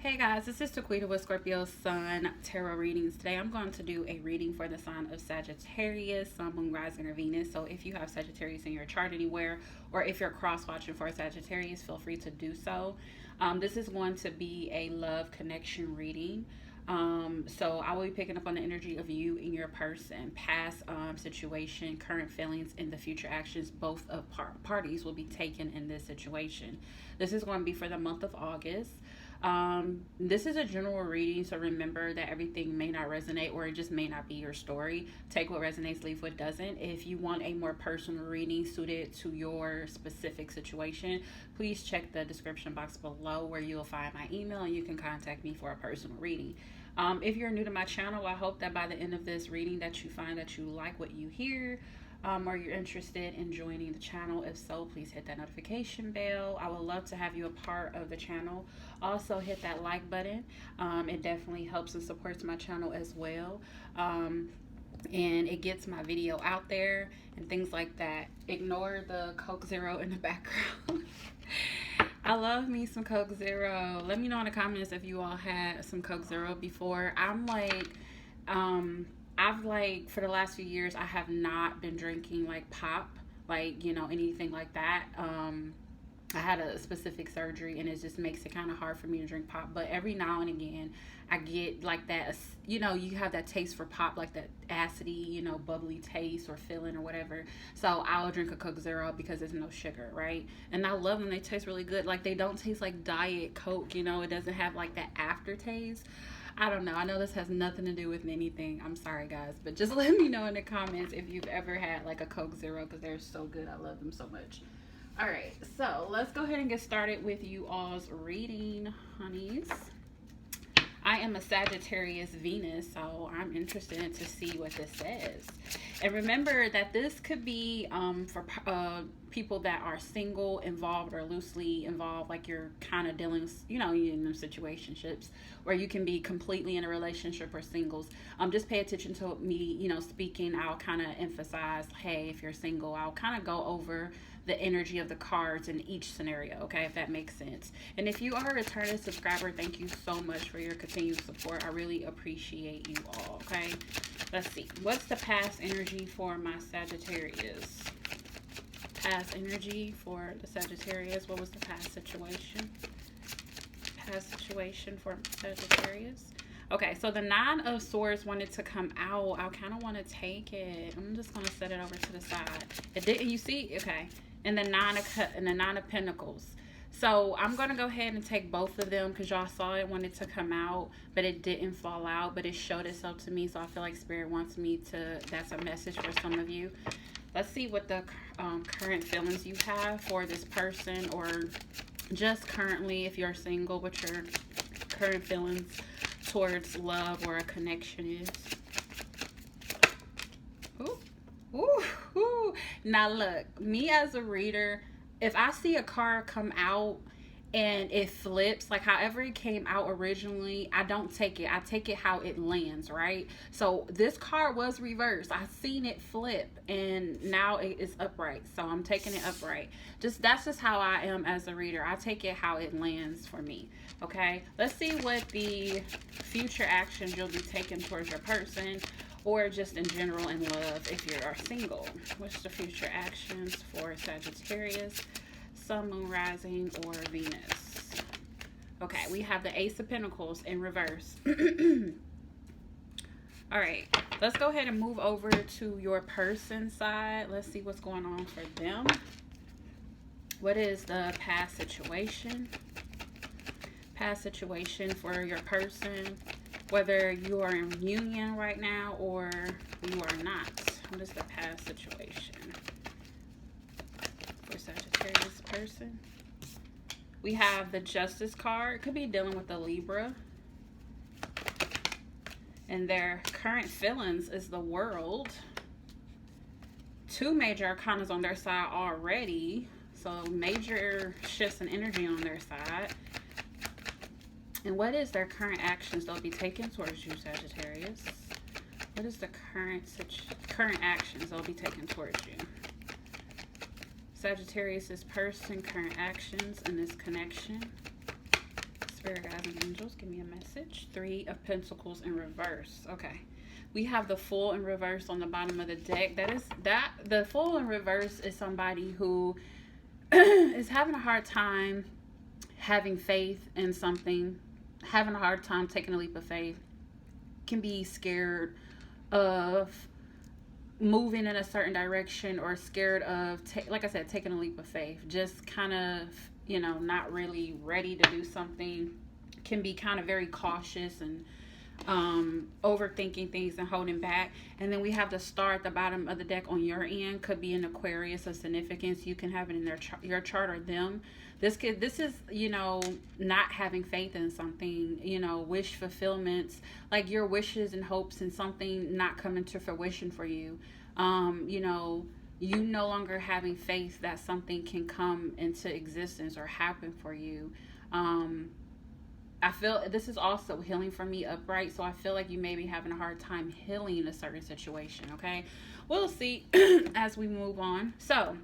Hey guys, this is Taquita with Scorpio Sun Tarot Readings. Today I'm going to do a reading for the sign of Sagittarius, Sun, Moon, Rising, or Venus. So if you have Sagittarius in your chart anywhere, or if you're cross-watching for Sagittarius, feel free to do so. This is going to be a love connection reading. So I will be picking up on the energy of you and your person, past situation, current feelings, and the future actions both of parties will be taken in this situation. This is going to be for the month of August. This is a general reading, so remember that everything may not resonate or it just may not be your story. Take what resonates, leave what doesn't. If you want a more personal reading suited to your specific situation, please check the description box below where you'll find my email and you can contact me for a personal reading. If you're new to my channel, I hope that by the end of this reading that you find that you like what you hear, or you're interested in joining the channel. If so, please hit that notification bell. I would love to have you a part of the channel. Also hit that like button. It definitely helps and supports my channel as well, and it gets my video out there and things like that. Ignore the Coke Zero in the background. I love me some Coke Zero. Let me know in the comments if you all had some Coke Zero before. I've for the last few years, I have not been drinking like pop, anything like that. I had a specific surgery and it just makes it kind of hard for me to drink pop. But every now and again, I get like that, you have that taste for pop, like that acidy, bubbly taste or feeling or whatever. So I'll drink a Coke Zero because there's no sugar, right? And I love them. They taste really good. Like they don't taste like Diet Coke, it doesn't have like that aftertaste. I don't know. I know this has nothing to do with anything. I'm sorry, guys. But just let me know in the comments if you've ever had like a Coke Zero because they're so good. I love them so much. All right. So let's go ahead and get started with you all's reading, honeys. I am a Sagittarius Venus, so I'm interested to see what this says. And remember that this could be for people that are single, involved, or loosely involved, like you're kind of dealing with, in them situationships, where you can be completely in a relationship or singles. Just pay attention to me, speaking. I'll kind of emphasize, hey, if you're single, I'll kind of go over the energy of the cards in each scenario, okay, if that makes sense. And if you are a returning subscriber, thank you so much for your continued support. I really appreciate you all, okay? Let's see. What's the past energy for my Sagittarius? Past energy for the Sagittarius. What was the past situation? Past situation for Sagittarius. Okay, so the Nine of Swords wanted to come out. I kind of want to take it. I'm just going to set it over to the side. It didn't, you see? Okay. And the Nine of Pentacles. So I'm going to go ahead and take both of them because y'all saw it wanted to come out, but it didn't fall out, but it showed itself to me. So I feel like Spirit wants me to, that's a message for some of you. Let's see what the current feelings you have for this person, or just currently if you're single, what your current feelings towards love or a connection is. Ooh. Ooh, ooh. Now look, me as a reader, if I see a card come out and it flips, like however it came out originally, I don't take it. I take it how it lands, right? So this card was reversed. I seen it flip and now it is upright. So I'm taking it upright. That's just how I am as a reader. I take it how it lands for me. Okay, let's see what the future actions you'll be taking towards your person, or just in general in love if you are single. What's the future actions for Sagittarius, Sun, Moon, Rising, or Venus? Okay, we have the Ace of Pentacles in reverse. All right, let's go ahead and move over to your person side. Let's see what's going on for them. What is the past situation? Past situation for your person, whether you are in union right now or you are not. What is the past situation for Sagittarius person? We have the Justice card. It could be dealing with the Libra. And their current feelings is the World. Two major arcanas on their side already. So major shifts in energy on their side. And what is their current actions they'll be taking towards you, Sagittarius? What is the current actions they'll be taking towards you? Sagittarius's person, current actions in this connection. Spirit guides and angels, give me a message. 3 of Pentacles in reverse. Okay. We have the Fool in reverse on the bottom of the deck. The Fool in reverse is somebody who is having a hard time having faith in something, having a hard time taking a leap of faith, can be scared of moving in a certain direction, or scared of, like I said, taking a leap of faith, just kind of, you know, not really ready to do something, can be kind of very cautious and overthinking things and holding back. And then we have the Star at the bottom of the deck on your end. Could be an Aquarius of significance. You can have it in your chart or them. This is, you know, not having faith in something, you know, wish fulfillments, like your wishes and hopes and something not coming to fruition for you. You know, you no longer having faith that something can come into existence or happen for you. I feel this is also healing for me upright, so I feel like you may be having a hard time healing a certain situation, okay? We'll see as we move on. So,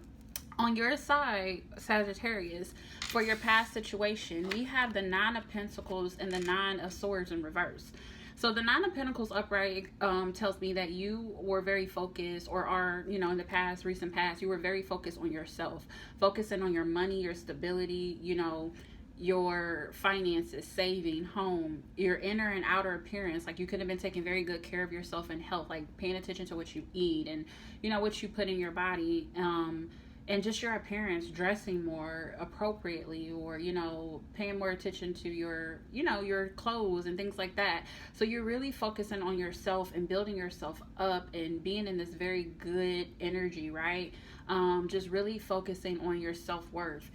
on your side, Sagittarius, for your past situation, we have the 9 of Pentacles and the 9 of Swords in reverse. So the 9 of Pentacles upright tells me that you were very focused, or are, you know, in the past, recent past, you were very focused on yourself, focusing on your money, your stability, you know, your finances, saving, home, your inner and outer appearance. Like you could have been taking very good care of yourself and health, like paying attention to what you eat and, you know, what you put in your body, and just your appearance, dressing more appropriately, or, you know, paying more attention to your, you know, your clothes and things like that. So you're really focusing on yourself and building yourself up and being in this very good energy, right? Just really focusing on your self-worth.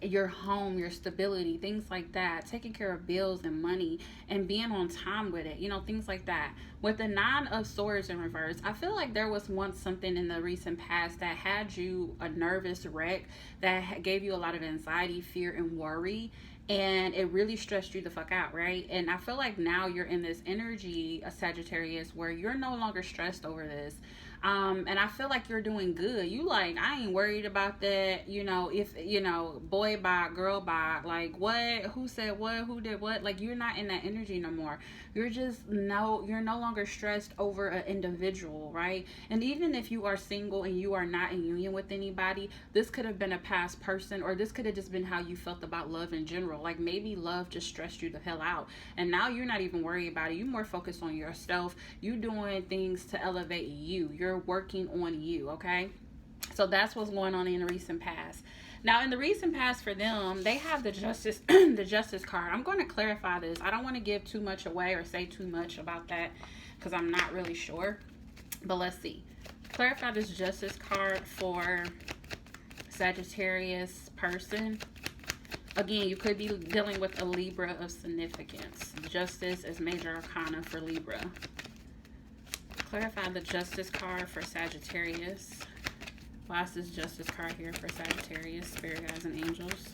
Your home, your stability, things like that, taking care of bills and money and being on time with it, you know, things like that. With the 9 of Swords in reverse, I feel like there was once something in the recent past that had you a nervous wreck, that gave you a lot of anxiety, fear, and worry, and it really stressed you the fuck out, right? And I feel like now you're in this energy, a Sagittarius, where you're no longer stressed over this. And I feel like you're doing good. You like, I ain't worried about that. You know, if, you know, boy bye, girl bye, like what, who said what, who did what, like you're not in that energy no more. You're just, you're no longer stressed over an individual, right? And even if you are single and you are not in union with anybody, this could have been a past person, or this could have just been how you felt about love in general. Like maybe love just stressed you the hell out. And now you're not even worried about it. You're more focused on yourself. You doing things to elevate you. You're working on you, okay? So that's what's going on in the recent past. Now, in the recent past for them, they have the Justice, the Justice card. I'm going to clarify this. I don't want to give too much away or say too much about that because I'm not really sure. But let's see. Clarify this Justice card for Sagittarius person. Again, you could be dealing with a Libra of significance. Justice is major arcana for Libra. Clarify the Justice card for Sagittarius. Why is this Justice card here for Sagittarius, Spirit guides and angels?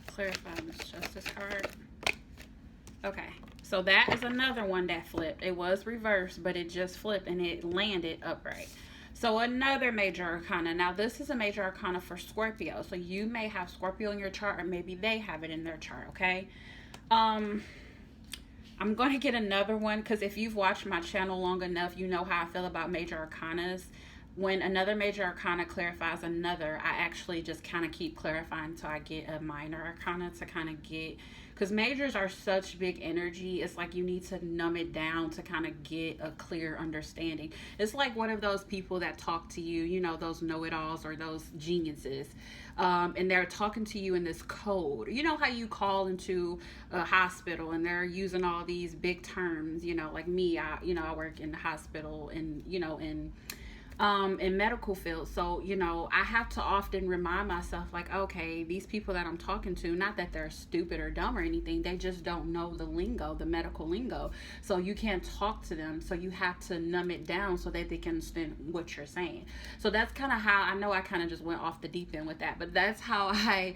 Clarify this Justice card. Okay, so that is another one that flipped. It was reversed, but it just flipped and it landed upright. So another major arcana. Now this is a major arcana for Scorpio. So you may have Scorpio in your chart, or maybe they have it in their chart, okay? I'm going to get another one because if you've watched my channel long enough, you know how I feel about major arcanas. When another major arcana clarifies another, I actually just kind of keep clarifying until I get a minor arcana to kind of get, because majors are such big energy. It's like you need to numb it down to kind of get a clear understanding. It's like one of those people that talk to you, you know, those know-it-alls or those geniuses. And they're talking to you in this code. You know how you call into a hospital and they're using all these big terms, you know, like me, I work in the hospital and, you know, in medical field. So, you know, I have to often remind myself, like, okay, these people that I'm talking to, not that they're stupid or dumb or anything, they just don't know the lingo, the medical lingo. So you can't talk to them. So you have to numb it down so that they can understand what you're saying. So that's kind of how, I know I kind of just went off the deep end with that, but that's how I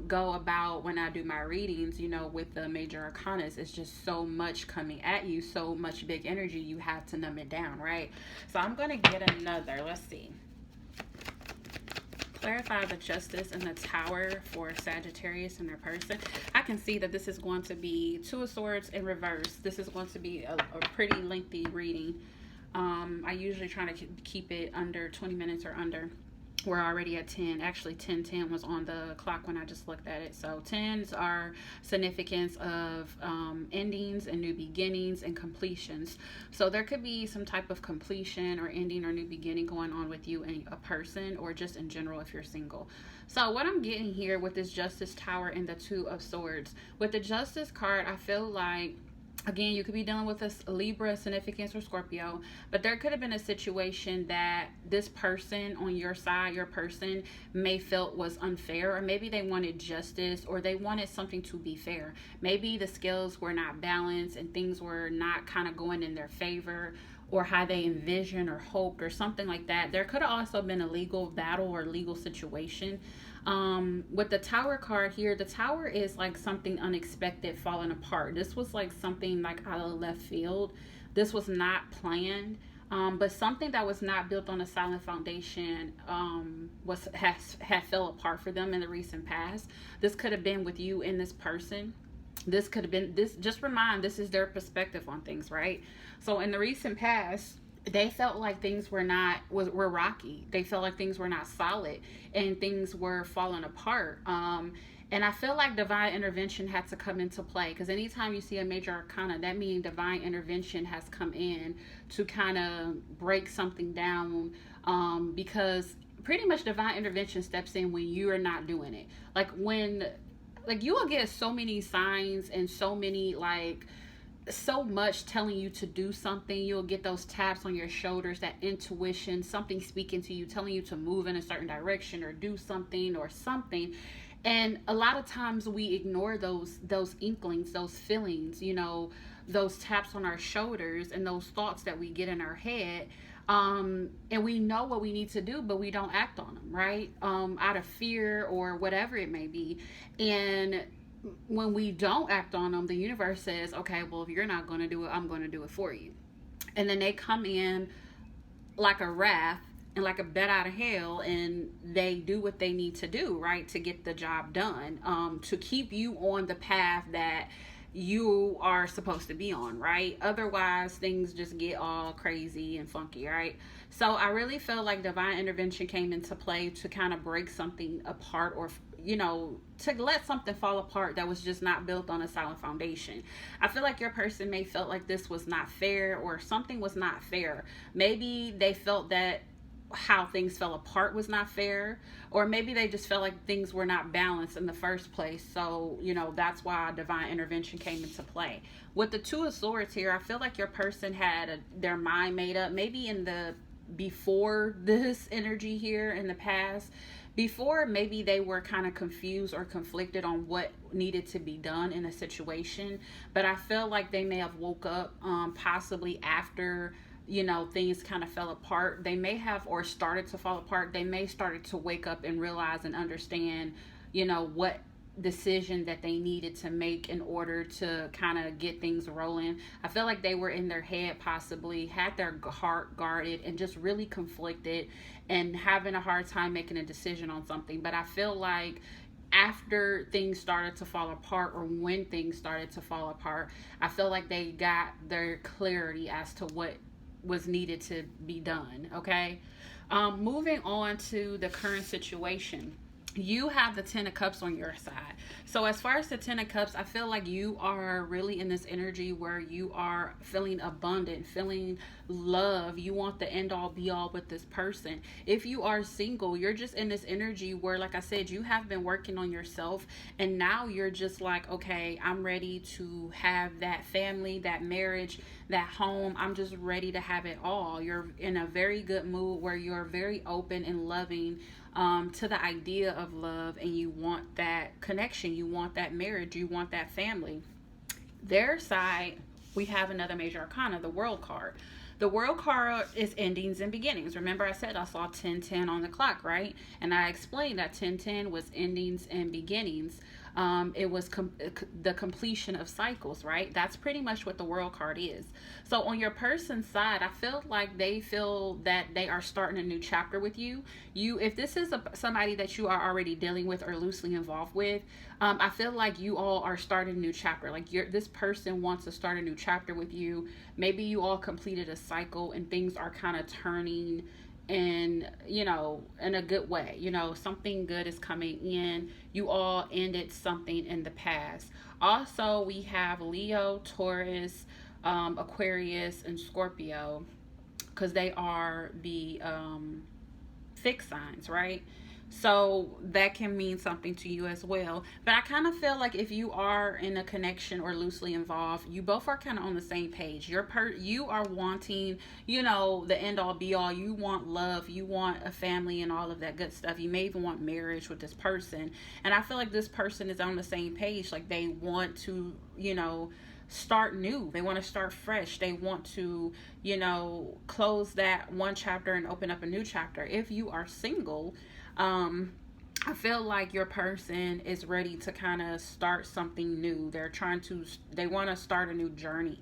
go about when I do my readings, you know, with the major arcanas. It's just so much coming at you, so much big energy, you have to numb it down, right? So I'm going to get another, let's see. clarify the Justice and the Tower for Sagittarius and their person. I can see that this is going to be Two of Swords in reverse. This is going to be a pretty lengthy reading. I usually try to keep it under 20 minutes or under. We're already at 10. Actually, 10:10 was on the clock when I just looked at it. So 10s are significance of endings and new beginnings and completions. So there could be some type of completion or ending or new beginning going on with you and a person, or just in general if you're single. So what I'm getting here with this Justice Tower and the Two of Swords, with the Justice card, I feel like, again, you could be dealing with a Libra, significance, or Scorpio, but there could have been a situation that this person on your side, your person, may felt was unfair, or maybe they wanted justice, or they wanted something to be fair. Maybe the scales were not balanced and things were not kind of going in their favor, or how they envisioned or hoped, or something like that. There could have also been a legal battle or legal situation. With the Tower card here, the Tower is like something unexpected falling apart. This was like something like out of left field. This was not planned, but something that was not built on a solid foundation had fell apart for them in the recent past. This could have been with you and this person. This could have been this. Just remind, this is their perspective on things, right? So in the recent past, they felt like things were rocky. They felt like things were not solid and things were falling apart. And I feel like divine intervention had to come into play, because anytime you see a major arcana, that means divine intervention has come in to kind of break something down, because pretty much divine intervention steps in when you are not doing it. Like you will get so many signs and so many so much telling you to do something. You'll get those taps on your shoulders, that intuition, something speaking to you, telling you to move in a certain direction or do something or something. And a lot of times we ignore those inklings, those feelings, those taps on our shoulders and those thoughts that we get in our head. And we know what we need to do, but we don't act on them, right? Out of fear or whatever it may be. And when we don't act on them, the universe says, okay, well, if you're not going to do it, I'm going to do it for you. And then they come in like a wrath and like a bat out of hell, and they do what they need to do, right, to get the job done, to keep you on the path that you are supposed to be on, right? Otherwise, things just get all crazy and funky, right? So I really feel like divine intervention came into play to kind of break something apart, or to let something fall apart that was just not built on a solid foundation. I feel like your person may felt like this was not fair, or something was not fair. Maybe they felt that how things fell apart was not fair, or maybe they just felt like things were not balanced in the first place. So that's why divine intervention came into play. With the Two of Swords here, I feel like your person had their mind made up, maybe before this energy here in the past. Before, maybe they were kind of confused or conflicted on what needed to be done in a situation, but I feel like they may have woke up possibly after things kind of fell apart. They may have, or started to fall apart. They may started to wake up and realize and understand what decision that they needed to make in order to kind of get things rolling. I feel like they were in their head, possibly had their heart guarded and just really conflicted and having a hard time making a decision on something. But I feel like after things started to fall apart, or when things started to fall apart, I feel like they got their clarity as to what was needed to be done. Okay, moving on to the current situation. You have the Ten of Cups on your side. So as far as the Ten of Cups, I feel like you are really in this energy where you are feeling abundant, feeling love. You want the end all be all with this person. If you are single, you're just in this energy where, like I said, you have been working on yourself, and now you're just like, okay, I'm ready to have that family, that marriage, that home. I'm just ready to have it all. You're in a very good mood where you're very open and loving to the idea of love, and you want that connection, you want that marriage, you want that family. Their side, we have another major arcana, the World card. The World card is endings and beginnings. Remember I said I saw 10:10 on the clock, right? And I explained that 10:10 was endings and beginnings. It was the completion of cycles, right? That's pretty much what the World card is. So on your person's side, I feel like they feel that they are starting a new chapter with you. If this is somebody that you are already dealing with or loosely involved with, I feel like you all are starting a new chapter. Like this person wants to start a new chapter with you. Maybe you all completed a cycle and things are kind of turning in, in a good way. Something good is coming in. You all ended something in the past. Also, we have Leo, Taurus, Aquarius, and Scorpio, because they are the fixed signs, right? So that can mean something to you as well. But I kind of feel like if you are in a connection or loosely involved, you both are kind of on the same page. You are wanting, the end all be all. You want love, you want a family and all of that good stuff. You may even want marriage with this person. And I feel like this person is on the same page. Like they want to, start new. They want to start fresh. They want to, close that one chapter and open up a new chapter. If you are single, I feel like your person is ready to kind of start something new. They want to start a new journey.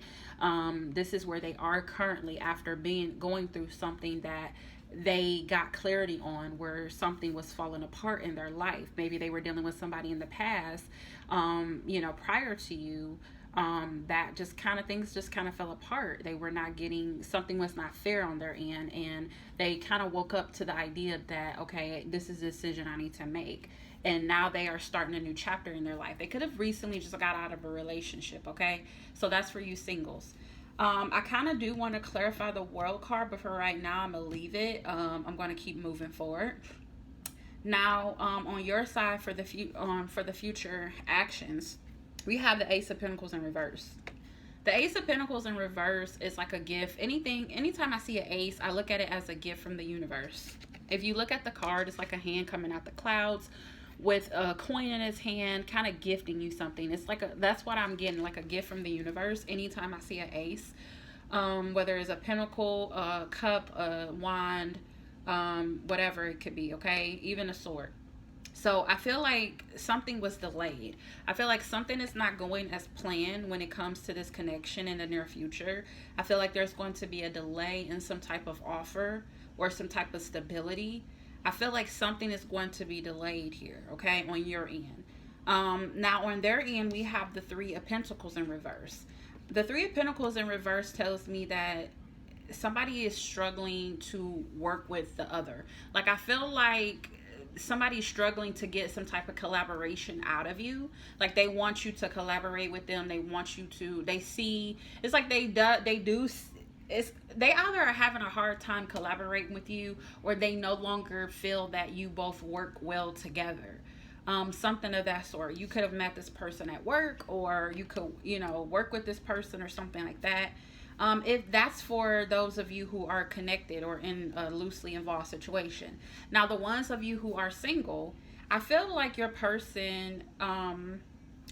This is where they are currently after going through something that they got clarity on, where something was falling apart in their life. Maybe they were dealing with somebody in the past, prior to you, that just kind of things just kind of fell apart. They were not getting, something was not fair on their end, and they kind of woke up to the idea that, okay, this is a decision I need to make. And now they are starting a new chapter in their life. They could have recently just got out of a relationship, okay? So that's for you singles. I kind of do want to clarify the World card, but for right now, I'm going to leave it. I'm going to keep moving forward. Now, on your side for the future actions, we have the Ace of Pentacles in reverse. The Ace of Pentacles in reverse is like a gift. Anytime I see an ace, I look at it as a gift from the universe. If you look at the card, it's like a hand coming out the clouds with a coin in his hand, kind of gifting you something. It's like that's what I'm getting, like a gift from the universe. Anytime I see an ace, whether it's a pentacle, a cup, a wand, whatever it could be, okay? Even a sword. So I feel like something was delayed. I feel like something is not going as planned when it comes to this connection in the near future. I feel like there's going to be a delay in some type of offer or some type of stability. I feel like something is going to be delayed here, okay, on your end. Now on their end, we have the Three of Pentacles in reverse. The Three of Pentacles in reverse tells me that somebody is struggling to work with the other. Like I feel like somebody's struggling to get some type of collaboration out of you. Like they want you to collaborate with them. They want you to, they see, it's like they either are having a hard time collaborating with you, or they no longer feel that you both work well together. Something of that sort. You could have met this person at work, or you could, work with this person or something like that. If that's for those of you who are connected or in a loosely involved situation. Now, the ones of you who are single, I feel like your person,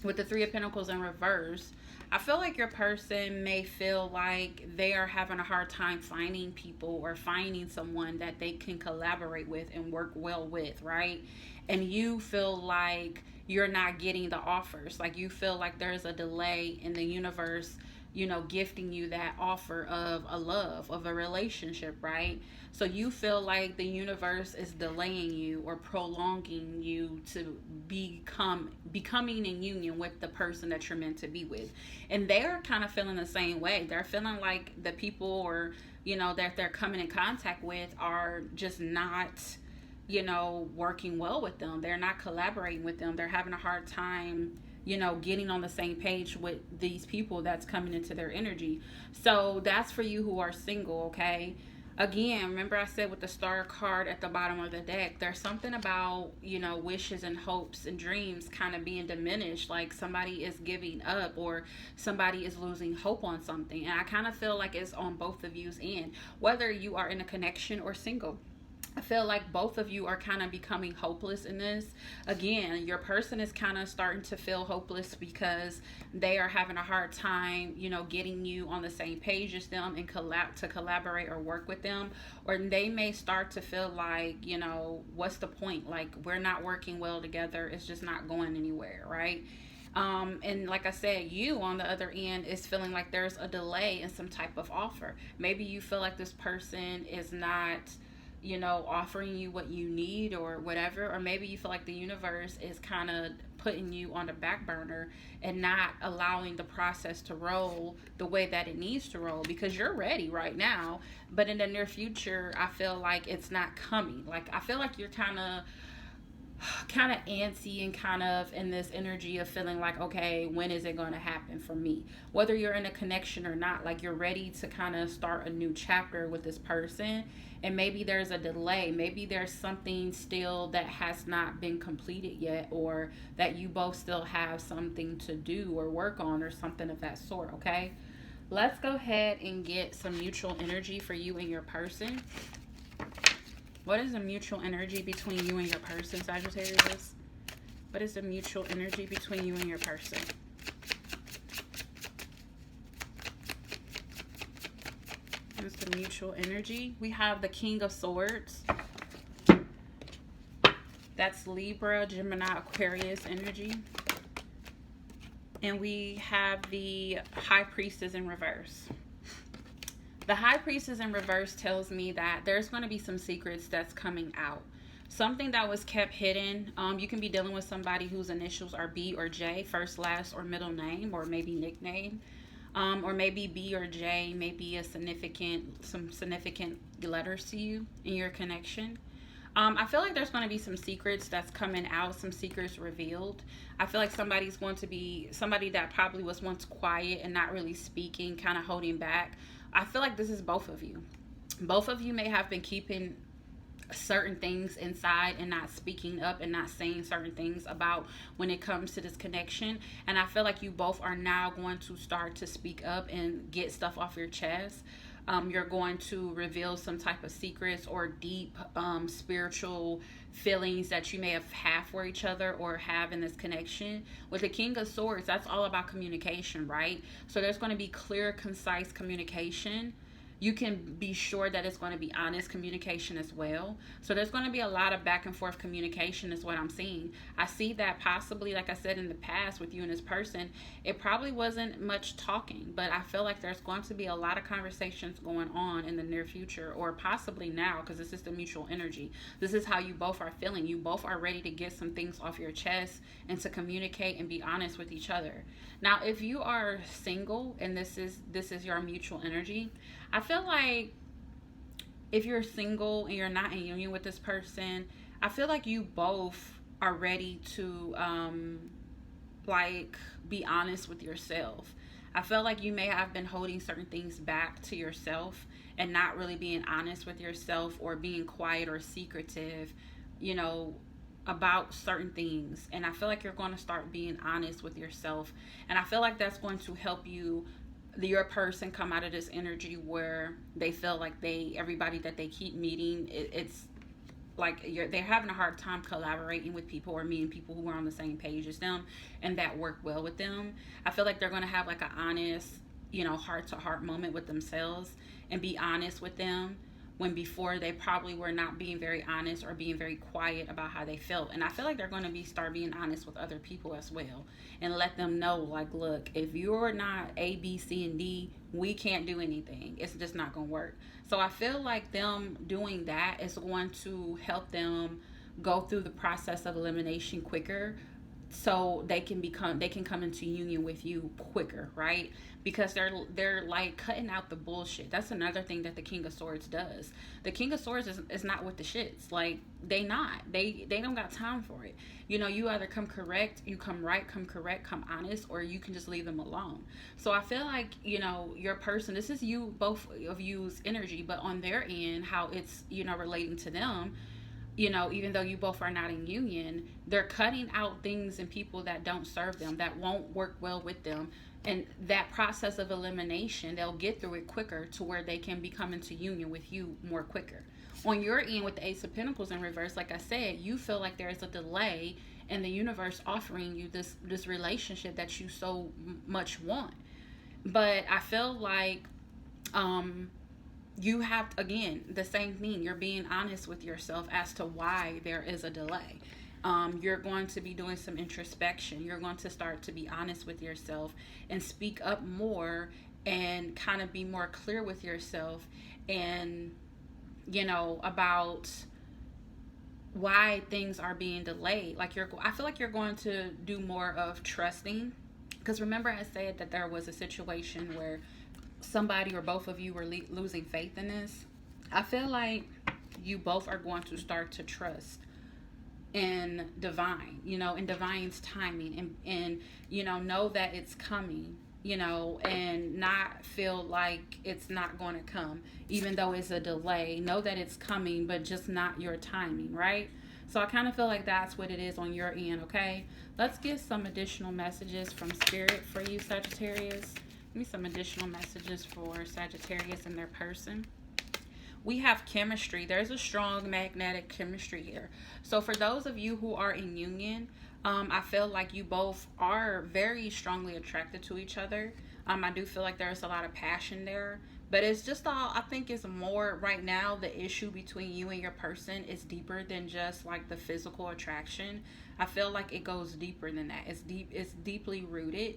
with the Three of Pentacles in reverse, I feel like your person may feel like they are having a hard time finding people or finding someone that they can collaborate with and work well with, right? And you feel like you're not getting the offers. Like you feel like there's a delay in the universe, gifting you that offer of a love, of a relationship, right? So you feel like the universe is delaying you or prolonging you to becoming in union with the person that you're meant to be with. And they're kind of feeling the same way. They're feeling like the people or, that they're coming in contact with are just not, working well with them. They're not collaborating with them. They're having a hard time getting on the same page with these people that's coming into their energy. So that's for you who are single, okay? Again, remember I said with the Star card at the bottom of the deck, there's something about, wishes and hopes and dreams kind of being diminished, like somebody is giving up or somebody is losing hope on something. And I kind of feel like it's on both of you's end, whether you are in a connection or single. I feel like both of you are kind of becoming hopeless in this. Again, your person is kind of starting to feel hopeless because they are having a hard time, getting you on the same page as them and collaborate or work with them. Or they may start to feel like, what's the point? Like, we're not working well together. It's just not going anywhere, right? And like I said, you on the other end is feeling like there's a delay in some type of offer. Maybe you feel like this person is not, offering you what you need or whatever. Or maybe you feel like the universe is kind of putting you on the back burner and not allowing the process to roll the way that it needs to roll, because you're ready right now. But in the near future, I feel like it's not coming. Like, I feel like you're kind of antsy and kind of in this energy of feeling like, okay, when is it going to happen for me? Whether you're in a connection or not, like, you're ready to kind of start a new chapter with this person, and maybe there's a delay. Maybe there's something still that has not been completed yet, or that you both still have something to do or work on or something of that sort. Okay, let's go ahead and get some mutual energy for you and your person. What is the mutual energy between you and your person, Sagittarius? What is the mutual energy between you and your person? What's the mutual energy? We have the King of Swords. That's Libra, Gemini, Aquarius energy. And we have the High Priestess in reverse. The High Priestess in reverse tells me that there's going to be some secrets that's coming out. Something that was kept hidden. You can be dealing with somebody whose initials are B or J, first, last, or middle name, or maybe nickname. Or maybe B or J may be some significant letters to you in your connection. I feel like there's going to be some secrets that's coming out, some secrets revealed. I feel like somebody's going to be somebody that probably was once quiet and not really speaking, kind of holding back. I feel like this is both of you. Both of you may have been keeping certain things inside and not speaking up and not saying certain things about when it comes to this connection. And I feel like you both are now going to start to speak up and get stuff off your chest. You're going to reveal some type of secrets or deep spiritual feelings that you may have had for each other or have in this connection. With the King of Swords, that's all about communication, right? So there's going to be clear, concise communication. You can be sure that it's going to be honest communication as well. So there's going to be a lot of back and forth communication is what I'm seeing. I see that possibly, like I said, in the past with you and this person, it probably wasn't much talking, but I feel like there's going to be a lot of conversations going on in the near future, or possibly now, because this is the mutual energy. This is how you both are feeling. You both are ready to get some things off your chest and to communicate and be honest with each other. Now, if you are single and this is your mutual energy, I feel like if you're single and you're not in union with this person, I feel like you both are ready to be honest with yourself. I feel like you may have been holding certain things back to yourself and not really being honest with yourself, or being quiet or secretive, about certain things. And I feel like you're going to start being honest with yourself, and I feel like that's going to help your person come out of this energy where they feel like everybody that they keep meeting, it's like they're having a hard time collaborating with people or meeting people who are on the same page as them and that work well with them. I feel like they're going to have like an honest, heart to heart moment with themselves and be honest with them, when before they probably were not being very honest or being very quiet about how they felt. And I feel like they're going to start being honest with other people as well, and let them know, like, look, if you're not A, B, C, and D, we can't do anything. It's just not going to work. So I feel like them doing that is going to help them go through the process of elimination quicker, so they can come into union with you quicker, right? Because they're like cutting out the bullshit. That's another thing that the King of Swords does. The King of Swords is not with the shits. Like, they don't got time for it. You either come correct, you come right, come correct, come honest, or you can just leave them alone. So I feel like, your person, this is you, both of you's energy, but on their end, how it's, relating to them, even though you both are not in union, they're cutting out things and people that don't serve them, that won't work well with them. And that process of elimination, they'll get through it quicker to where they can be coming to union with you more quicker. On your end with the Ace of Pentacles in reverse, like I said, you feel like there is a delay in the universe offering you this relationship that you so much want. But I feel like you have, again, the same thing. You're being honest with yourself as to why there is a delay. You're going to be doing some introspection. You're going to start to be honest with yourself and speak up more and kind of be more clear with yourself and, about why things are being delayed. Like I feel like you're going to do more of trusting, because remember I said that there was a situation where somebody or both of you were losing faith in this. I feel like you both are going to start to trust in divine, in divine's timing, and know that it's coming, and not feel like it's not going to come, even though it's a delay. Know that it's coming, but just not your timing, right? So I kind of feel like that's what it is on your end, okay? Let's get some additional messages from Spirit for you, Sagittarius. Give me some additional messages for Sagittarius and their person. We have chemistry. There's a strong magnetic chemistry here. So for those of you who are in union, I feel like you both are very strongly attracted to each other. I do feel like there's a lot of passion there. But it's just all, I think it's more right now, the issue between you and your person is deeper than just like the physical attraction. I feel like it goes deeper than that. It's deeply rooted.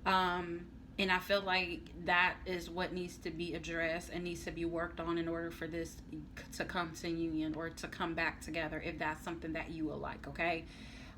And I feel like that is what needs to be addressed and needs to be worked on in order for this to come to union or to come back together, if that's something that you will like, okay?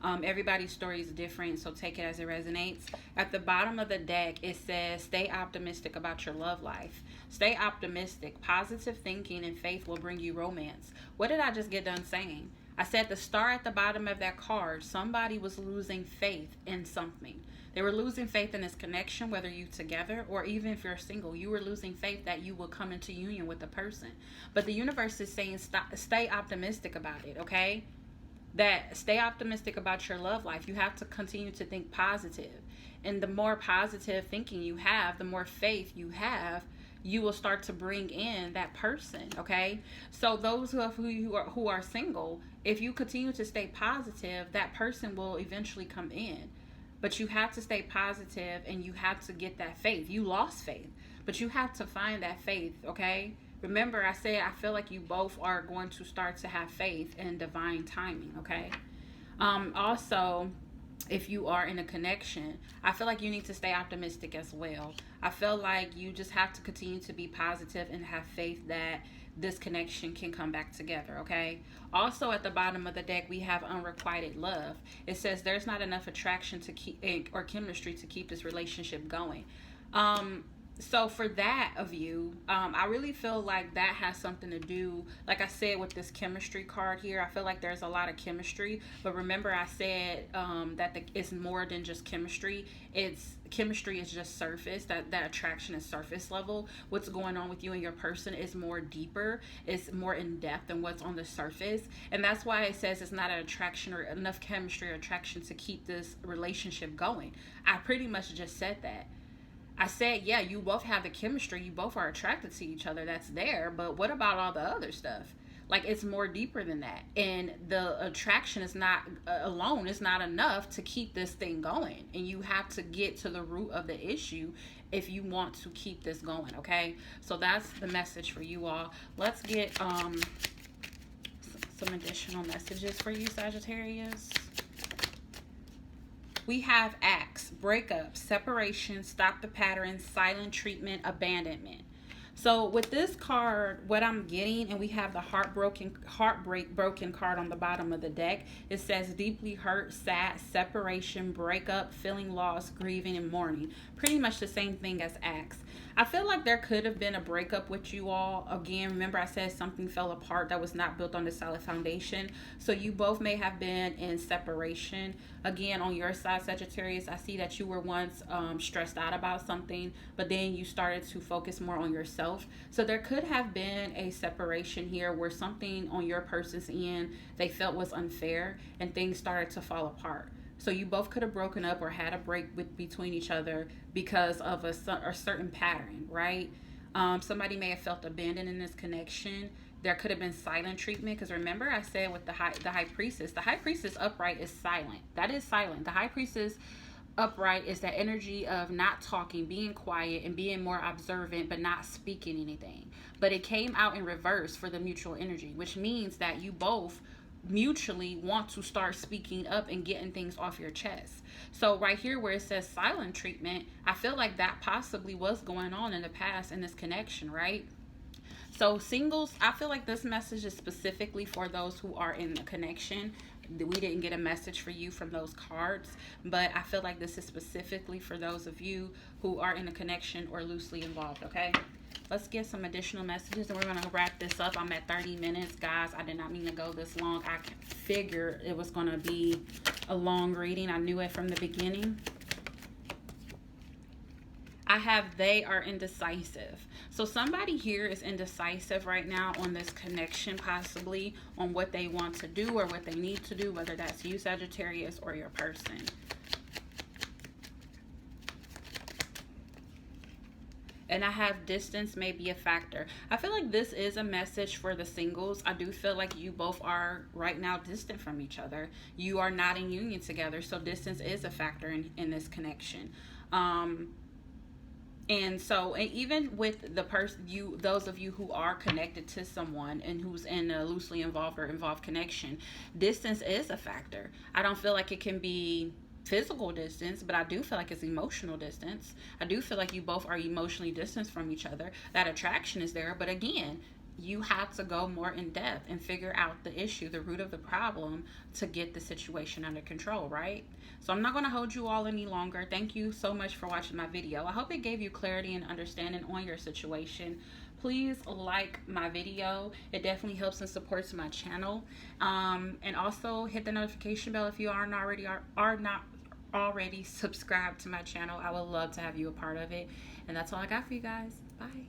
Everybody's story is different, so take it as it resonates. At the bottom of the deck, it says, stay optimistic about your love life. Stay optimistic. Positive thinking and faith will bring you romance. What did I just get done saying? I said the star at the bottom of that card, somebody was losing faith in something. They were losing faith in this connection, whether you together or even if you're single. You were losing faith that you will come into union with the person. But the universe is saying stay optimistic about it, okay? That stay optimistic about your love life. You have to continue to think positive. And the more positive thinking you have, the more faith you have, you will start to bring in that person, okay? So those who are single, if you continue to stay positive, that person will eventually come in. But you have to stay positive and you have to get that faith. You lost faith, but you have to find that faith, okay? Remember, I said I feel like you both are going to start to have faith in divine timing, okay? Also, if you are in a connection, I feel like you need to stay optimistic as well. I feel like you just have to continue to be positive and have faith that this connection can come back together, okay? Also, at the bottom of the deck, we have Unrequited Love. It says there's not enough attraction to keep or chemistry to keep this relationship going. So for that of you, I really feel like that has something to do, like I said, with this chemistry card here. I feel like there's a lot of chemistry, but remember I said that it's more than just chemistry. Chemistry is just surface, that attraction is surface level. What's going on with you and your person is more deeper, it's more in depth than what's on the surface. And that's why it says it's not an attraction or enough chemistry or attraction to keep this relationship going. I pretty much just said that. I said, yeah, you both have the chemistry. You both are attracted to each other. That's there. But what about all the other stuff? Like, it's more deeper than that. And the attraction is not alone. It's not enough to keep this thing going. And you have to get to the root of the issue if you want to keep this going, okay? So that's the message for you all. Let's get some additional messages for you, Sagittarius. We have acts, breakup, separation, stop the pattern, silent treatment, abandonment. So with this card, what I'm getting, and we have the heartbreak broken card on the bottom of the deck. It says deeply hurt, sad, separation, breakup, feeling lost, grieving, and mourning. Pretty much the same thing as acts. I feel like there could have been a breakup with you all. Again, remember I said something fell apart that was not built on the solid foundation. So you both may have been in separation. Again, on your side, Sagittarius, I see that you were once stressed out about something, but then you started to focus more on yourself. So there could have been a separation here where something on your person's end they felt was unfair and things started to fall apart. So you both could have broken up or had a break between each other because of a certain pattern, right? Somebody may have felt abandoned in this connection, There could have been silent treatment, because remember I said with the high priestess upright is silent. That is silent. The high priestess upright is that energy of not talking, being quiet, and being more observant, but not speaking anything. But it came out in reverse for the mutual energy, which means that you both mutually want to start speaking up and getting things off your chest. So right here where it says silent treatment, I feel like that possibly was going on in the past in this connection, right? So singles, I feel like this message is specifically for those who are in the connection. We didn't get a message for you from those cards, but I feel like this is specifically for those of you who are in a connection or loosely involved, okay? Let's get some additional messages and we're going to wrap this up. I'm at 30 minutes, guys. I did not mean to go this long. I figured it was going to be a long reading. I knew it from the beginning. I have they are indecisive. So somebody here is indecisive right now on this connection, possibly on what they want to do or what they need to do, whether that's you, Sagittarius, or your person. And I have distance may be a factor. I feel like this is a message for the singles. I do feel like you both are right now distant from each other. You are not in union together. So distance is a factor in this connection. And so, and even with the person, those of you who are connected to someone and who's in a loosely involved or involved connection, distance is a factor. I don't feel like it can be physical distance, but I do feel like it's emotional distance. I do feel like you both are emotionally distanced from each other. That attraction is there, but again, you have to go more in depth and figure out the issue, the root of the problem, to get the situation under control, right? So I'm not going to hold you all any longer. Thank you so much for watching my video. I hope it gave you clarity and understanding on your situation. Please like my video. It definitely helps and supports my channel. And also hit the notification bell if you are not already subscribed to my channel. I would love to have you a part of it. And that's all I got for you guys. Bye.